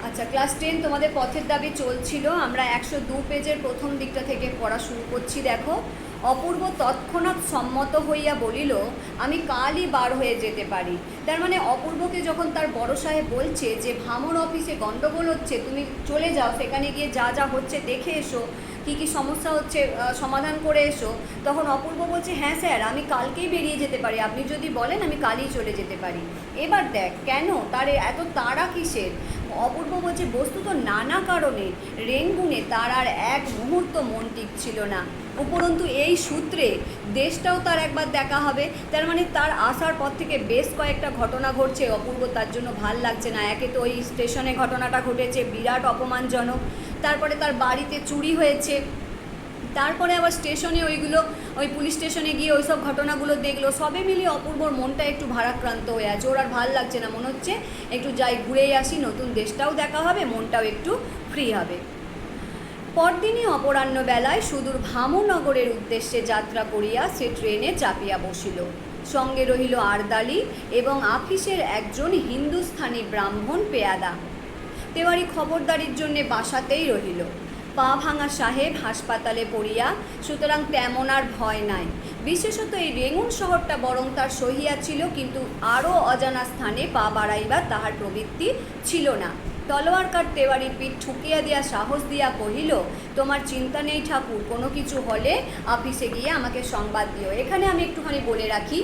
আচ্ছা, ক্লাস 10 তোমাদের পথের দাবি চলছিল। আমরা 102 পেজের প্রথম দিকটা থেকে পড়া শুরু করছি। দেখো, অপূর্ব তৎক্ষণাৎ সম্মত হইয়া বলিল, আমি কালই বার হয়ে যেতে পারি। তার মানে অপূর্বকে যখন তার বড় সাহেব বলছে যে ভামর অফিসে গণ্ডগোল হচ্ছে, তুমি চলে যাও, সেখানে গিয়ে যা যা হচ্ছে দেখে এসো, কী কী সমস্যা হচ্ছে সমাধান করে এসো, তখন অপূর্ব বলছে, হ্যাঁ স্যার, আমি কালকেই বেরিয়ে যেতে পারি, আপনি যদি বলেন আমি কালই চলে যেতে পারি। এবার দেখ, কেন তার এত তাড়া কিসের? অপূর্ব বলছে, বস্তুত নানা কারণে রেঙ্গুনে তার আর এক মুহূর্ত মন টিকছিল না। উপরন্তু এই সূত্রে দেশটাও তার একবার দেখা হবে। তার মানে তার আসার পর থেকে বেশ কয়েকটা ঘটনা ঘটছে, অপূর্ব তার জন্য ভাল লাগছে না। একে তো ওই স্টেশনে ঘটনাটা ঘটেছে, বিরাট অপমানজনক। তারপরে তার বাড়িতে চুরি হয়েছে, তারপরে আবার স্টেশনে ওই পুলিশ স্টেশনে গিয়ে ওই সব ঘটনাগুলো দেখলো। সবে মিলিয়ে অপূর্বর মনটা একটু ভারাক্রান্ত হয়ে আছে। ওর আর ভাল লাগছে না, মনে হচ্ছে একটু যাই, ঘুরেই আসি, নতুন দেশটাও দেখা হবে, মনটাও একটু ফ্রি হবে। পরদিনই অপরাহ্ন বেলায় সুদূর ভামনগরের উদ্দেশ্যে যাত্রা করিয়া সে ট্রেনে চাপিয়া বসিল। সঙ্গে রহিল আরদালি এবং আফিসের একজন হিন্দুস্থানি ব্রাহ্মণ পেয়াদা। তেওয়ারি খবরদারির জন্যে বাসাতেই রহিল। পা ভাঙা সাহেব হাসপাতালে পড়িয়া, সুতরাং তেমন আর ভয় নাই। বিশেষত এই রেঙ্গুন শহরটা বরং তার সহিয়াছিল, কিন্তু আরও অজানা স্থানে পা বাড়াইবার তাহার প্রবৃত্তি ছিল না। তলোয়ারকার তেওয়ারির পিঠ ঠুকিয়া দিয়া সাহস দিয়া কহিল, তোমার চিন্তা নেই ঠাকুর, কোনো কিছু হলে অফিসে গিয়ে আমাকে সংবাদ দিও। এখানে আমি একটুখানি বলে রাখি,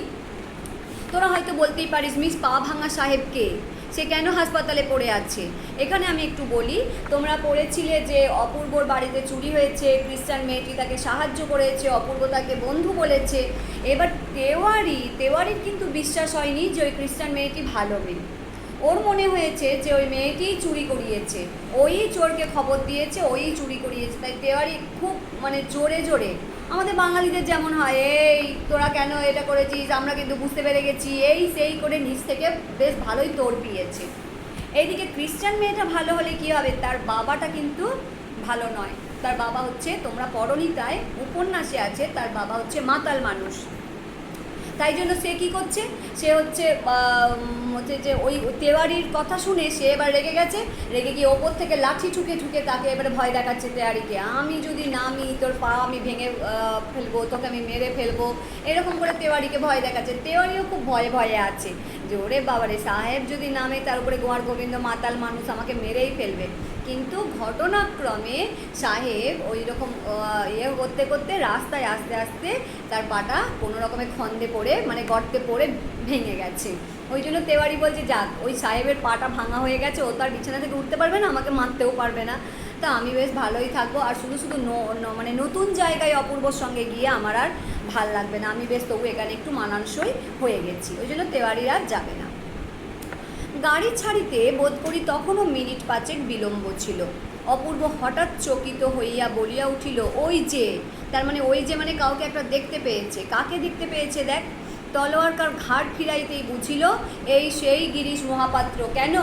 তোরা হয়তো বলতেই পারিস, মিস পা ভাঙা সাহেবকে, সে কেন হাসপাতালে পড়ে আছে? এখানে আমি একটু বলি, তোমরা পড়েছিলে যে অপূর্বর বাড়িতে চুরি হয়েছে, খ্রিস্টান মেয়েটি তাকে সাহায্য করেছে, অপূর্ব তাকে বন্ধু বলেছে। এবার তেওয়ারির কিন্তু বিশ্বাস হয়নি যে ওই খ্রিস্টান মেয়েটি ভালো মেয়ে। ওর মনে হয়েছে যে ওই মেয়েটিই চুরি করিয়েছে, ওই চোরকে খবর দিয়েছে, ওই চুরি করিয়েছে। তাই তেওয়ারি খুব জোরে জোরে, আমাদের বাঙালিদের যেমন হয়, এই তোরা কেন এটা করেছিস, আমরা কিন্তু বুঝতে পেরে গেছি, এই সেই করে নিচ থেকে বেশ ভালোই তোড় পিয়েছে। এইদিকে খ্রিস্টান মেয়েটা ভালো হলে কি হবে, তার বাবাটা কিন্তু ভালো নয়। তার বাবা হচ্ছে, তোমরা পরনিতায় উপন্যাসে আছে, তার বাবা হচ্ছে মাতাল মানুষ। তাই জন্য সে কী করছে, সে হচ্ছে যে ওই তেওয়ারির কথা শুনে সে এবার রেগে গেছে, রেগে গিয়ে ওপর থেকে লাঠি ঠুকে তাকে এবারে ভয় দেখাচ্ছে তেওয়ারিকে, আমি যদি নামি তোর পা আমি ভেঙে ফেলবো, তোকে আমি মেরে ফেলবো, এরকম করে তেওয়ারিকে ভয় দেখাচ্ছে। তেওয়ারিও খুব ভয়ে ভয়ে আছে যে ওরে বাবারে, সাহেব যদি নামে, তার উপরে গোয়ার গোবিন্দ মাতাল মানুষ, আমাকে মেরেই ফেলবে। কিন্তু ঘটনাক্রমে সাহেব ওই রকম করতে করতে রাস্তায় আস্তে আস্তে তার পাটা কোনো রকমের খন্দে পড়ে, গর্তে পড়ে ভেঙে গেছে। ওই জন্য তেওয়ারি বলছে, যাক, ওই সাহেবের পাটা ভাঙা হয়ে গেছে, ও তার বিছানা থেকে উঠতে পারবে না, আমাকে মারতেও পারবে না, তা আমি বেশ ভালোই থাকবো। আর শুধু শুধু নতুন জায়গায় অপূর্বর সঙ্গে গিয়ে আমার আর ভাল লাগবে না, আমি বেশ তবু এখানে একটু মানানসই হয়ে গেছি। ওই জন্য তেওয়ারি আর যাবে না। গাড়ি ছাড়িতে বোধ করি তখনও মিনিট 5 বিলম্ব ছিল। অপূর্ব হঠাৎ চকিত হইয়া বলিয়া উঠিল, ওই যে, তার মানে ওই যে কাউকে একটা দেখতে পেয়েছে। কাকে দেখতে পেয়েছে দেখ? তলোয়ারকার ঘাট ফিরাইতেই বুঝিল এই সেই গিরিশ মহাপাত্র। কেন?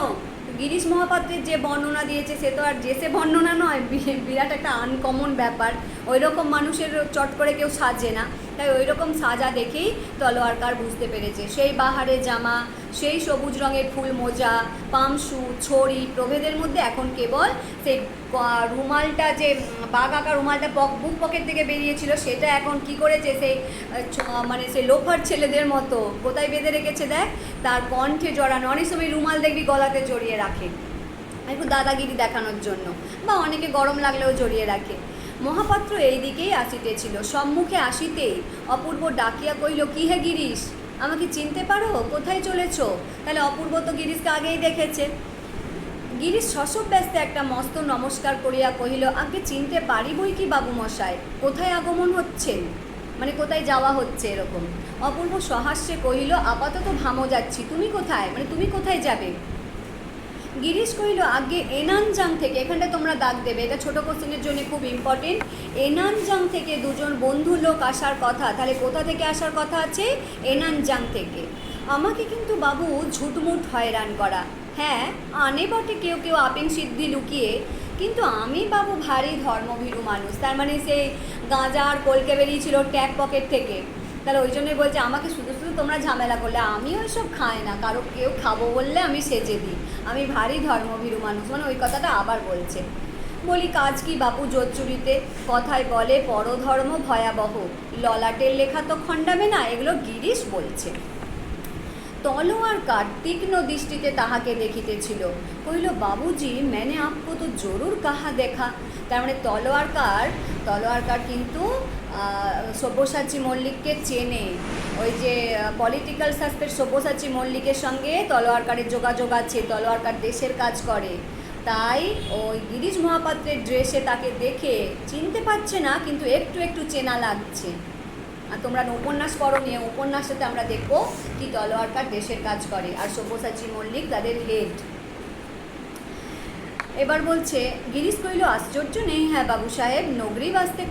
গিরিশ মহাপাত্রের যে বর্ণনা দিয়েছে সে তো আর সে বর্ণনা নয়, বিরাট একটা আনকমন ব্যাপার। ওই রকম মানুষের চট করে কেউ সাজে না, তাই ওই রকম সাজা দেখেই তলোয়ারকার বুঝতে পেরেছে। সেই বাহারে জামা, সেই সবুজ রঙের ফুল মোজা, পামসু, ছড়ি প্রভেদের মধ্যে এখন কেবল সেই রুমালটা, যে বাঘ আঁকা রুমালটা বুক পকেট থেকে বেরিয়েছিল, সেটা এখন কি করেছে, সেই সেই লোফার ছেলেদের মতো কোথায় বেঁধে রেখেছে দেখ, তার কণ্ঠে জড়ানো। অনেক সময় রুমাল দেখবি গলাতে জড়িয়ে রাখে, একটু দাদাগিরি দেখানোর জন্য, বা অনেকে গরম লাগলেও জড়িয়ে রাখে। মহাপাত্র এই দিকেই আসিতেছিল। সম্মুখে আসিতেই অপূর্ব ডাকিয়া কহিল, কি হে গিরিশ, আমাকে চিনতে পারো? কোথায় চলেছ? তাহলে অপূর্ব তো গিরিশকে আগেই দেখেছে। গিরিশ শশব ব্যস্তে একটা মস্ত নমস্কার করিয়া কহিল, আগে চিনতে পারি বই কি বাবু মশাই, কোথায় আগমন হচ্ছে, কোথায় যাওয়া হচ্ছে এরকম। অপূর্ব সহাস্যে কহিল, আপাতত ভামো যাচ্ছি, তুমি কোথায়, তুমি কোথায় যাবে? গিরিশ কহিল, আগে এনানজাং থেকে, এখানটা তোমরা দাগ দেবে, এটা ছোটো কোশ্চেনের জন্য খুব ইম্পর্টেন্ট। এনানজাং থেকে দুজন বন্ধু লোক আসার কথা। তাহলে কোথা থেকে আসার কথা আছে? এনানজাং থেকে। আমাকে কিন্তু বাবু ঝুটমুট হয়রান করা। হ্যাঁ, আনে বটে কেউ কেউ আপেন সিদ্ধি লুকিয়ে, কিন্তু আমি বাবু ভারী ধর্মভীরু মানুষ। তার মানে সেই গাঁজা আর কলকে বেরিয়েছিল ট্যাগ পকেট থেকে, তাহলে ওই জন্যই বলছে, আমাকে শুধু শুধু তোমরা ঝামেলা করলে, আমি ওইসব খাই না, কেউ খাবো বললে আমি সেজে দিই। আমি ভারী ধর্মভীরু মানুষ, মানে ওই কথাটা আবার বলছে। বলি কাজ কি বাপু জোচ্চুরিতে, কথায় বলে পরধর্ম ভয়াবহ, ললাটের লেখা তো খণ্ডাবে না, এগুলো গিরিশ বলছে। তলোয়ার কার তীক্ষ্ণ দৃষ্টিতে তাহাকে দেখিতেছিল, কইল বাবুজি मैंने आपको तो जरूर कहा देखा। তার মানে তলোয়ারকার কিন্তু সব্যসাচী মল্লিককে চেনে, ওই যে পলিটিক্যাল সাসপেক্ট সব্যসাচী মল্লিকের সঙ্গে তলোয়ারকারের যোগাযোগ আছে, তলোয়ারকার দেশের কাজ করে, তাই ওই গিরিশ মহাপাত্রের ড্রেসে তাকে দেখে চিনতে পারছে না, কিন্তু একটু একটু চেনা লাগছে। আর তোমরা উপন্যাস পড়ো, নিয়ে উপন্যাসটাতে আমরা দেখবো কি তলোয়ারকার দেশের কাজ করে আর সব্যসাচী মল্লিক তাদের হেড। এবার বলছে গিরিশ কইল আশ্চর্য নেই হ্যাঁ বাবু সাহেব, নগরী বাসতে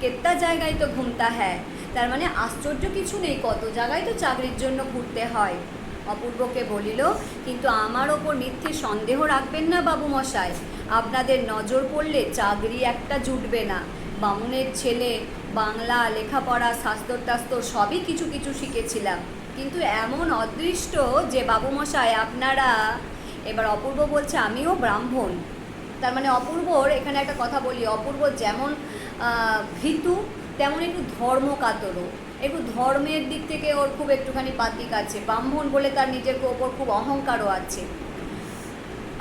কেত্তা জায়গায় তো ঘুমতা হ্যাঁ। তার মানে আশ্চর্য কিছু নেই, কত জায়গায় তো চাকরির জন্য ঘুরতে হয়। অপূর্বকে বলিল কিন্তু আমার ওপর মিথ্যে সন্দেহ রাখবেন না বাবু মশাই, আপনাদের নজর পড়লে চাকরি একটা জুটবে না। বামুনের ছেলে, বাংলা লেখাপড়া শাস্ত্র টাস্ত্র সবই কিছু কিছু শিখেছিলাম, কিন্তু এমন অদৃষ্ট যে বাবুমশাই আপনারা। এবার অপূর্ব বলছে আমিও ব্রাহ্মণ। তার মানে অপূর্বর এখানে একটা কথা বলি, অপূর্ব যেমন ভীতু তেমন একটু ধর্মকাতরও, একটু ধর্মের দিক থেকে ওর খুব একটুখানি পাতিক আছে, ব্রাহ্মণ বলে তার নিজের ওপর খুব অহংকারও আছে।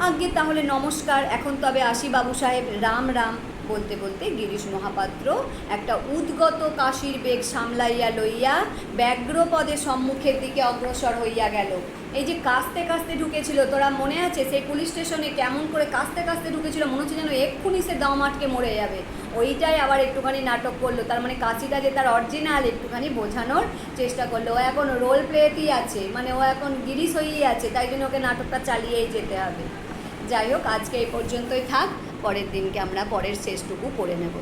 আজ্ঞে তাহলে নমস্কার, এখন তবে আসি বাবু সাহেব, রাম রাম। বলতে বলতে গিরিশ মহাপাত্র একটা উদ্গত কাশির বেগ সামলাইয়া লইয়া ব্যগ্রপদে সম্মুখের দিকে অগ্রসর হইয়া গেল। এই যে কাস্তে কাস্তে ঢুকেছিল, তোরা মনে আছে সেই পুলিশ স্টেশনে কেমন করে কাস্তে কাস্তে ঢুকেছিল, মনে হচ্ছে যেন এক্ষুনি সে দম আটকে মরে যাবে, ওইটাই আবার একটুখানি নাটক করলো। তার মানে কাশিটা যে তার অরিজিনাল একটুখানি বোঝানোর চেষ্টা করলো। ও এখন রোল প্লেতেই আছে, মানে ও এখন গিরিশ হয়েই আছে, তাই জন্য ওকে নাটকটা চালিয়েই যেতে হবে। যাই হোক, আজকে এই পর্যন্তই থাক, পরের দিনকে আমরা পরের শেষটুকু পড়ে নেব।